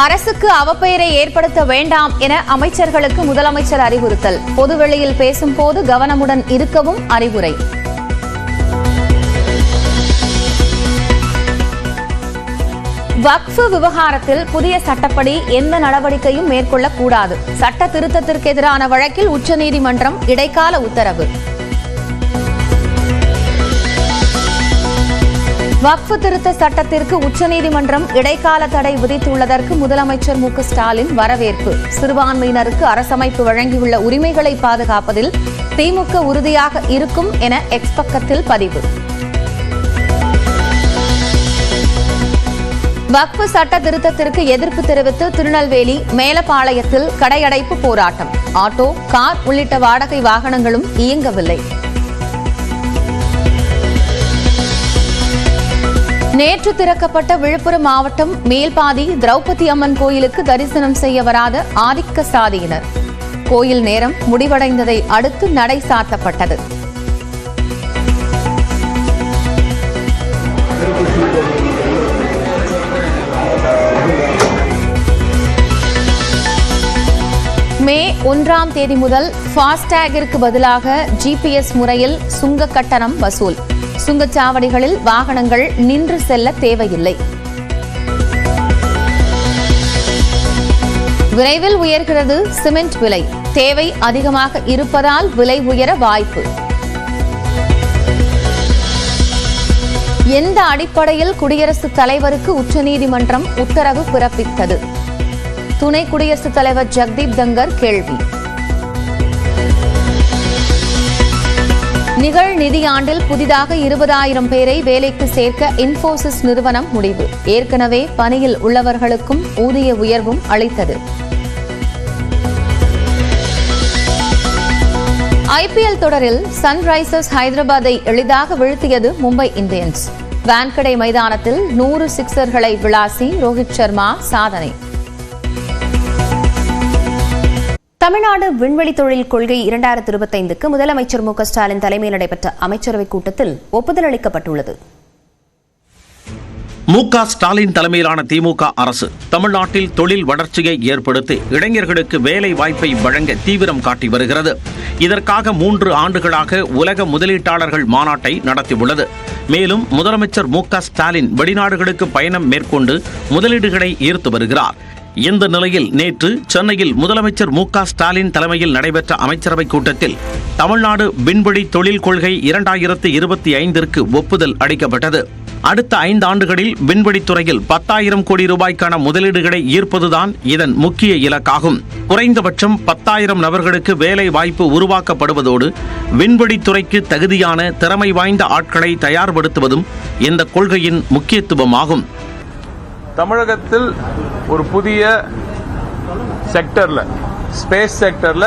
அரசுக்கு அவப்பெயரை ஏற்படுத்த வேண்டாம் என அமைச்சர்களுக்கு முதலமைச்சர் அறிவுறுத்தல். பொதுவெளியில் பேசும்போது கவனமுடன் இருக்கவும் அறிவுரை. வக்ஃப் விவகாரத்தில் புதிய சட்டப்படி எந்த நடவடிக்கையும் மேற்கொள்ளக்கூடாது. சட்ட திருத்தத்திற்கு எதிரான வழக்கில் உச்சநீதிமன்றம் இடைக்கால உத்தரவு. வக்ஃப் திருத்த சட்டத்திற்கு உச்சநீதிமன்றம் இடைக்கால தடை விதித்துள்ளதற்கு முதலமைச்சர் மு க ஸ்டாலின் வரவேற்பு. சிறுபான்மையினருக்கு அரசமைப்பு வழங்கியுள்ள உரிமைகளை பாதுகாப்பதில் திமுக உறுதியாக இருக்கும் என எக்ஸ் பக்கத்தில் பதிவு. வக்ஃப் சட்ட திருத்தத்திற்கு எதிர்ப்பு தெரிவித்து திருநெல்வேலி மேலப்பாளையத்தில் கடையடைப்பு போராட்டம். ஆட்டோ, கார் உள்ளிட்ட வாடகை வாகனங்களும் இயங்கவில்லை. நேற்று திறக்கப்பட்ட விழுப்புரம் மாவட்டம் மேல்பாதி திரௌபதி அம்மன் கோயிலுக்கு தரிசனம் செய்ய வராத ஆதிக்க சாதியினர். கோயில் நேரம் முடிவடைந்ததை அடுத்து நடை சாத்தப்பட்டது. மே 1 முதல் ஃபாஸ்டேகிற்கு பதிலாக GPS முறையில் சுங்க கட்டணம் வசூல். சுங்கச்சாவடிகளில் வாகனங்கள் நின்று செல்ல தேவையில்லை. விரைவில் உயர்கிறது சிமெண்ட் விலை. தேவை அதிகமாக இருப்பதால் விலை உயர வாய்ப்பு. எந்த அடிப்படையில் குடியரசுத் தலைவருக்கு உச்சநீதிமன்றம் உத்தரவு பிறப்பித்தது? துணை குடியரசுத் தலைவர் ஜெகதீப் தங்கர் கேள்வி. நிகழ் நிதியாண்டில் புதிதாக 20,000 பேரை வேலைக்கு சேர்க்க இன்போசிஸ் நிறுவனம் முடிவு. ஏற்கனவே பணியில் உள்ளவர்களுக்கும் ஊதிய உயர்வும் அளித்தது. IPL தொடரில் சன்ரைசர்ஸ் ஹைதராபாத்தை எளிதாக வீழ்த்தியது மும்பை இந்தியன்ஸ். வான்கடே மைதானத்தில் 100 சிக்சர்களை விளாசி ரோஹித் சர்மா சாதனை. தமிழ்நாடு விண்வெளி தொழில் கொள்கை 2025க்கு முதலமைச்சர் மு க ஸ்டாலின் தலைமையில் நடைபெற்ற அமைச்சரவைக் கூட்டத்தில் ஒப்புதல் அளிக்கப்பட்டுள்ளது. மு க ஸ்டாலின் தலைமையிலான திமுக அரசு தமிழ்நாட்டில் தொழில் வளர்ச்சியை ஏற்படுத்தி இளைஞர்களுக்கு வேலை வாய்ப்பை வழங்க தீவிரம் காட்டி வருகிறது. இதற்காக 3 ஆண்டுகளாக உலக முதலீட்டாளர்கள் மாநாட்டை நடத்தியுள்ளது. மேலும் முதலமைச்சர் மு க ஸ்டாலின் வெளிநாடுகளுக்கு பயணம் மேற்கொண்டு முதலீடுகளை ஈர்த்து வருகிறார். இந்த நிலையில் நேற்று சென்னையில் முதலமைச்சர் மு க ஸ்டாலின் தலைமையில் நடைபெற்ற அமைச்சரவைக் கூட்டத்தில் தமிழ்நாடு விண்வெளி தொழில் கொள்கை 2025ற்கு ஒப்புதல் அளிக்கப்பட்டது. அடுத்த 5 ஆண்டுகளில் விண்வெளித்துறையில் 10,000 கோடி ரூபாய்க்கான முதலீடுகளை ஈர்ப்பதுதான் இதன் முக்கிய இலக்காகும். குறைந்தபட்சம் 10,000 நபர்களுக்கு வேலை வாய்ப்பு உருவாக்கப்படுவதோடு விண்வெளித்துறைக்கு தகுதியான திறமை வாய்ந்த ஆட்களை தயார்படுத்துவதும் இந்த கொள்கையின் முக்கியத்துவமாகும். தமிழகத்தில் ஒரு புதிய செக்டர்ல, ஸ்பேஸ் செக்டர்ல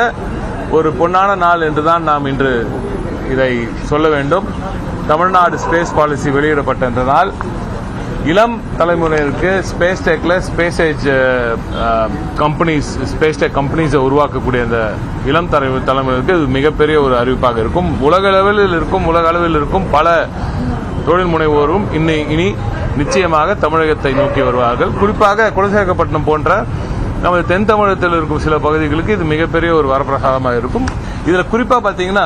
ஒரு பொன்னான நாள் என்றுதான் நாம் இன்று இதை சொல்ல வேண்டும். தமிழ்நாடு ஸ்பேஸ் பாலிசி வெளியிடப்பட்ட நாள். இளம் தலைமுறையினருக்கு ஸ்பேஸ் டெக்ல space age companies, space tech கம்பெனிஸை உருவாக்கக்கூடிய அந்த இளம் தலைமுறையினருக்கு இது மிகப்பெரிய ஒரு அறிவிப்பாக இருக்கும். உலக அளவில் இருக்கும் பல தொழில் முனைவோரும் இனி நிச்சயமாக தமிழகத்தை நோக்கி வருவார்கள். குறிப்பாக குலசேகரப்பட்டினம் போன்ற நமது தென் தமிழகத்தில் இருக்கும் சில பகுதிகளுக்கு இது மிகப்பெரிய ஒரு வரப்பிரசாதமாக இருக்கும். இதுல குறிப்பா பாத்தீங்கன்னா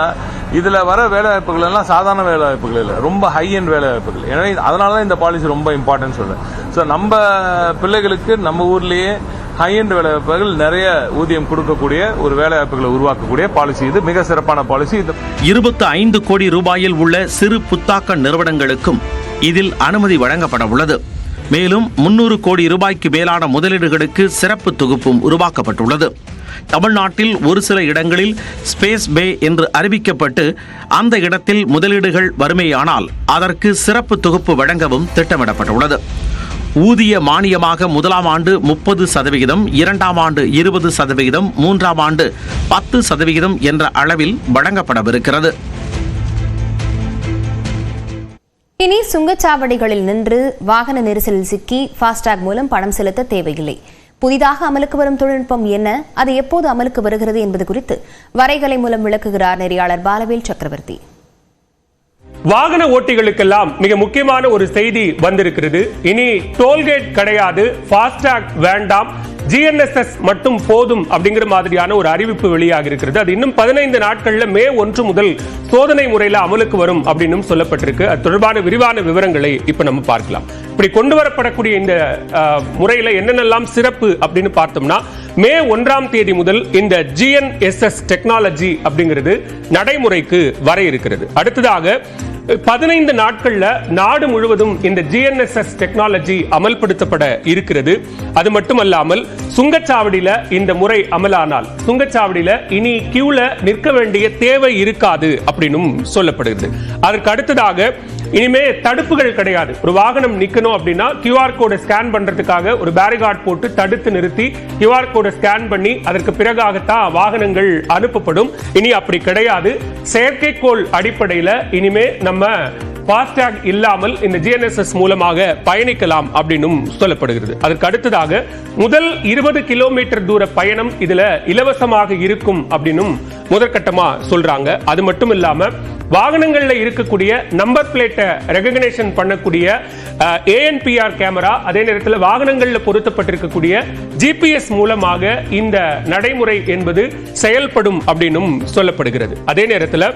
இதுல வர வேலைவாய்ப்புகள் எல்லாம் சாதாரண வேலைவாய்ப்புகள் இல்லை, ரொம்ப ஹை எண்ட் வேலைவாய்ப்புகள். எனவே அதனாலதான் இந்த பாலிசி ரொம்ப இம்பார்ட்டன்ட் சொல்றேன். ஸோ நம்ம பிள்ளைகளுக்கு நம்ம ஊர்லேயே ஹை எண்ட் வேலைவாய்ப்புகள், நிறைய ஊதியம் கொடுக்கக்கூடிய ஒரு வேலைவாய்ப்புகளை உருவாக்கக்கூடிய பாலிசி இது. மிக சிறப்பான பாலிசி. 25 கோடி ரூபாயில் உள்ள சிறு புத்தாக்க நிறுவனங்களுக்கும் இதில் அனுமதி வழங்கப்பட உள்ளது. மேலும் 300 கோடி ரூபாய்க்கு மேலான முதலீடுகளுக்கு சிறப்பு தொகுப்பும் உருவாக்கப்பட்டுள்ளது. தமிழ்நாட்டில் ஒரு சில இடங்களில் ஸ்பேஸ் பே என்று அறிவிக்கப்பட்டு அந்த இடத்தில் முதலீடுகள் வருமேயானால் அதற்கு சிறப்பு தொகுப்பு வழங்கவும் திட்டமிடப்பட்டுள்ளது. ஊதிய மானியமாக 1ஆம் ஆண்டு 30%, 2ஆம் ஆண்டு 20%, 3ஆம் ஆண்டு 10% என்ற அளவில் வழங்கப்படவிருக்கிறது. இனி சுங்கச்சாவடிகளில் நின்று வாகன நெரிசலில் சிக்கி ஃபாஸ்டாக் மூலம் பணம் செலுத்த தேவையில்லை. புதிதாக அமலுக்கு வரும் தொழில்நுட்பம் என்ன, அது எப்போது அமலுக்கு வருகிறது என்பது குறித்து வரைகலை மூலம் விளக்குகிறார் நெறியாளர் பாலவேல் சக்கரவர்த்தி. வாகன ஓட்டிகளுக்கெல்லாம் மிக முக்கியமான ஒரு செய்தி வந்திருக்கிறது. இனி டோல்கேட் கிடையாது, ஃபாஸ்டாக் வேண்டாம், GNSS மட்டும் போதும் அப்படிங்கிற மாதிரியான ஒரு அறிவிப்பு வெளியாக இருக்கிறது. அது இன்னும் 15 நாட்கள்ல மே 1 முதல் சோதனை முறையில் அமலுக்கு வரும் அப்படின்னு சொல்லப்பட்டிருக்கு. அது தொடர்பான விரிவான விவரங்களை இப்ப நம்ம பார்க்கலாம். இப்படி கொண்டு வரப்படக்கூடிய இந்த முறையில என்னென்னலாம் சிறப்பு அப்படின்னு பார்த்தோம்னா, மே 1ஆம் தேதி முதல் இந்த GNSS டெக்னாலஜி அப்படிங்கிறது நடைமுறைக்கு வர இருக்கிறது. அடுத்ததாக 15 நாட்கள்ல நாடு முழுவதும் இந்த GNSS டெக்னாலஜி அமல்படுத்தப்பட இருக்கிறது. அது மட்டுமல்லாமல் சுங்கச்சாவடியில இந்த முறை அமலானால் சுங்கச்சாவடியில இனி கியூல நிற்க வேண்டிய தேவை இருக்காது அப்படின்னும் சொல்லப்படுகிறது. அதற்கு அடுத்ததாக இனிமே தடுப்புகள் கிடையாது. ஒரு வாகனம் நிக்கணும் அப்படின்னா QR கோடை ஸ்கேன் பண்றதுக்காக ஒரு பேரிகார்ட் போட்டு தடுத்து நிறுத்தி QR கோடை ஸ்கேன் பண்ணி அதற்கு பிறகாகத்தான் வாகனங்கள் அனுப்பப்படும். இனி அப்படி கிடையாது. செயற்கைக்கோள் அடிப்படையில் இனிமே நம்ம ஃபாஸ்டாக் இல்லாமல் இந்த GNSS மூலமாக பயணிக்கலாம் அப்படின்னும் சொல்லப்படுகிறது. அதற்கு அடுத்ததாக முதல் 20 கிலோமீட்டர் தூர பயணம் இதுல இலவசமாக இருக்கும் அப்படின்னும் முதற்கட்டமா சொல்றாங்க. அது மட்டும் இல்லாம வாகனங்கள்ல இருக்கக்கூடிய நம்பர் பிளேட்டை ரெகக்னிஷன் பண்ணக்கூடிய ANPR கேமரா, அதே நேரத்தில் வாகனங்கள்ல பொருத்தப்பட்டிருக்கக்கூடிய GPS மூலமாக இந்த நடைமுறை என்பது செயல்படும் அப்படின்னும் சொல்லப்படுகிறது. அதே நேரத்தில்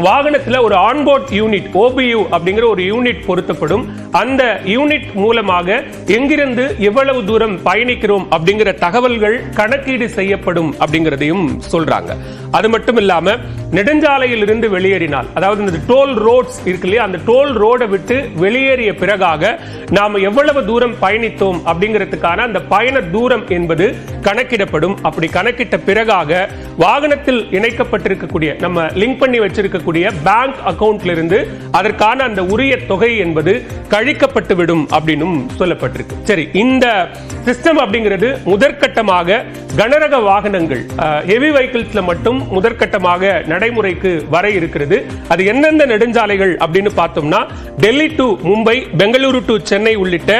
வாகனத்துல ஒரு ஆன்போர்ட் யூனிட் OBU அப்படிங்கிற ஒரு யூனிட் பொருத்தப்படும். அந்த யூனிட் மூலமாக எங்கிருந்து எவ்வளவு தூரம் பயணிக்கிறோம் அப்படிங்கிற தகவல்கள் கணக்கீடு செய்யப்படும் அப்படிங்கிறதையும் சொல்றாங்க. அது மட்டும் இல்லாம நெடுஞ்சாலையில் இருந்து வெளியேறினால், அதாவது இந்த டோல் ரோட்ஸ் இருக்கு இல்லையா, அந்த டோல் ரோடை விட்டு வெளியேறிய பிறகாக நாம எவ்வளவு தூரம் பயணித்தோம் அப்படிங்கிறதுக்கான அந்த பயண தூரம் என்பது கணக்கிடப்படும். அப்படி கணக்கிட்ட பிறகாக வாகனத்தில் இணைக்கப்பட்டிருக்கக்கூடிய நம்ம லிங்க் பண்ணி வச்சிருக்கக்கூடிய பேங்க் அக்கவுண்ட்ல இருந்து அதற்கான அந்த உரிய தொகை என்பது கழிக்கப்பட்டு விடும் அப்படின்னும் சொல்லப்பட்டிருக்கு. சரி, இந்த சிஸ்டம் அப்படிங்கிறது முதற்கட்டமாக கனரக வாகனங்கள் ஹெவி வெஹிக்கிள்ஸ்ல மட்டும் முதற்கட்டமாக நடைமுறைக்கு வர இருக்கிறது. அது எந்தெந்த நெடுஞ்சாலைகள் அப்படின்னு பார்த்தோம்னா, டெல்லி டு மும்பை, பெங்களூரு டு சென்னை உள்ளிட்ட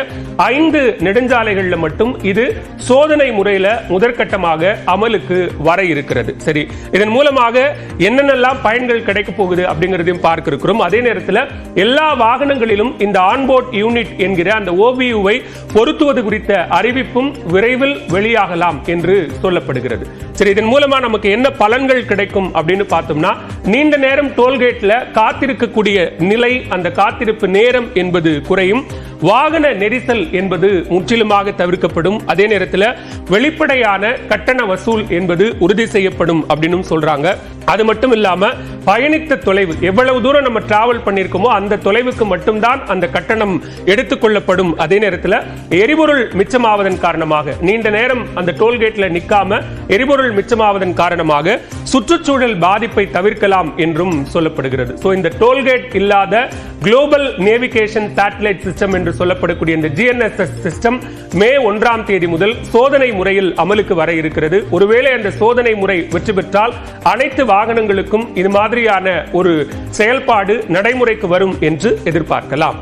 5 நெடுஞ்சாலைகள்ல மட்டும் இது சோதனை முறையில முதற்கட்டமாக அமலுக்கு வர இருக்கிறது. சரி, இதன் மூலமாக என்னென்னலாம் பயன்கள் கிடைக்க போகுது அப்படிங்கிறதையும் பார்க்க இருக்கிறோம். அதே நேரத்தில் எல்லா வாகனங்களிலும் இந்த ஆன்போர்ட் யூனிட் என்கிற அந்த OBU-வை பொருத்துவது குறித்த அறிவிப்பும் விரைவில் வெளியாகலாம் என்று சொல்லப்படுகிறது. சரி, இதன் மூலமா நமக்கு என்ன பலன்கள் கிடைக்கும் அப்படின்னு பார்த்தோம்னா, நீண்ட நேரம் டோல்கேட்ல காத்திருக்கக்கூடிய நிலை, அந்த காத்திருப்பு நேரம் என்பது குறையும். வாகன நெரிசல் என்பது முற்றிலுமாக தவிர்க்கப்படும். அதே நேரத்தில் வெளிப்படையான கட்டண வசூல் என்பது உறுதி செய்யப்படும் அப்படின்னு சொல்றாங்க. அது மட்டும் இல்லாம பயணித்த தொலைவு, எவ்வளவு தூரம் நம்ம டிராவல் பண்ணிருக்கோமோ அந்த தொலைவுக்கு மட்டும்தான் அந்த கட்டணம் எடுத்துக்கொள்ளப்படும். அதே நேரத்தில் எரிபொருள் மிச்சமாவதன் காரணமாக, நீண்ட நேரம் அந்த டோல்கேட்ல நிக்காம எரிபொருள் மிச்சமாவதன் காரணமாக சுற்றுச்சூழல் பாதிப்பை தவிர்க்கலாம் என்றும் சொல்லப்படுகிறது. சோ இந்த டோல்கேட் இல்லாத குளோபல் நேவிகேஷன் சேட்டலைட் சிஸ்டம் என்று சொல்லப்படக்கூடிய இந்த GNSS சிஸ்டம் மே 1ஆம் தேதி முதல் சோதனை முறையில் அமலுக்கு வர இருக்கிறது. ஒருவேளை அந்த சோதனை முறை வெற்றி பெற்றால் அனைத்து வாகனங்களுக்கும் இது மாதிரியான ஒரு செயல்பாடு நடைமுறைக்கு வரும் என்று எதிர்பார்க்கலாம்.